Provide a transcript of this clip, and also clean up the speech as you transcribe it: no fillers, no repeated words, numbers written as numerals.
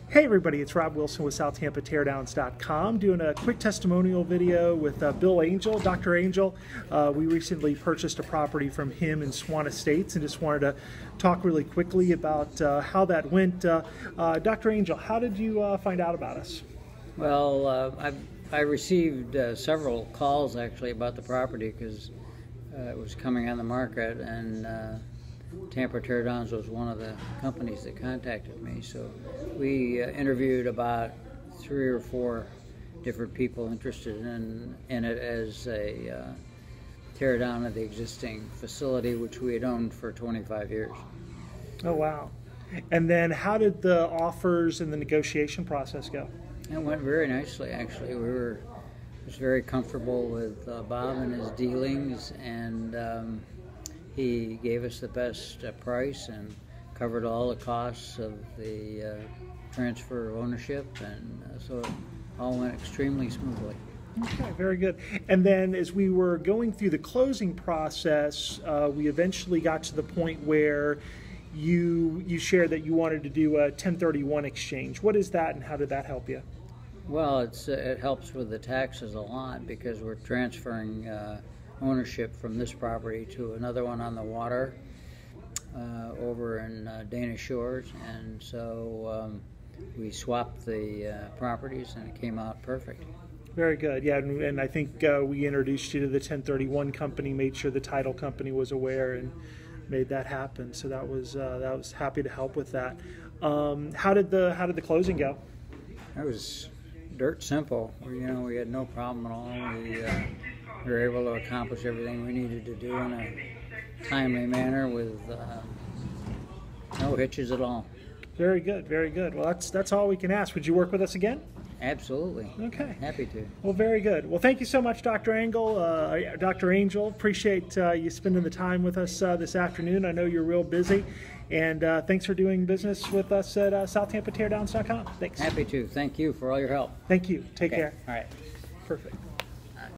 Hey everybody, it's Rob Wilson with SouthTampaTeardowns.com doing a quick testimonial video with Bill Angell, Dr. Angell. We recently purchased a property from him in Swann Estates and just wanted to talk really quickly about how that went. Dr. Angell, how did you find out about us? Well, I received several calls actually about the property because it was coming on the market, and Tampa Teardowns was one of the companies that contacted me. So we interviewed about 3 or 4 different people interested in it as a tear down of the existing facility, which we had owned for 25 years. Oh wow. And then how did the offers and the negotiation process go? It went very nicely, actually. I was very comfortable with Bob and his dealings, and he gave us the best price and covered all the costs of the transfer of ownership, and so it all went extremely smoothly. Okay, very good. And then as we were going through the closing process, we eventually got to the point where you shared that you wanted to do a 1031 exchange. What is that, and how did that help you? Well, it helps with the taxes a lot because we're transferring ownership from this property to another one on the water over in Danish Shores, and so we swapped the properties and it came out perfect. Very good. Yeah, and I think we introduced you to the 1031 company, made sure the title company was aware, and made that happen. So that was happy to help with that. How did the closing go? It was dirt simple. We had no problem at all. We were able to accomplish everything we needed to do in a timely manner with no hitches at all. Very good, very good. Well, that's all we can ask. Would you work with us again? Absolutely. Okay. Happy to. Well, very good. Well, thank you so much, Dr. Dr. Angell. Appreciate you spending the time with us this afternoon. I know you're real busy, and thanks for doing business with us at SouthTampaTeardowns.com. Thanks. Happy to. Thank you for all your help. Thank you. Take care. All right. Perfect.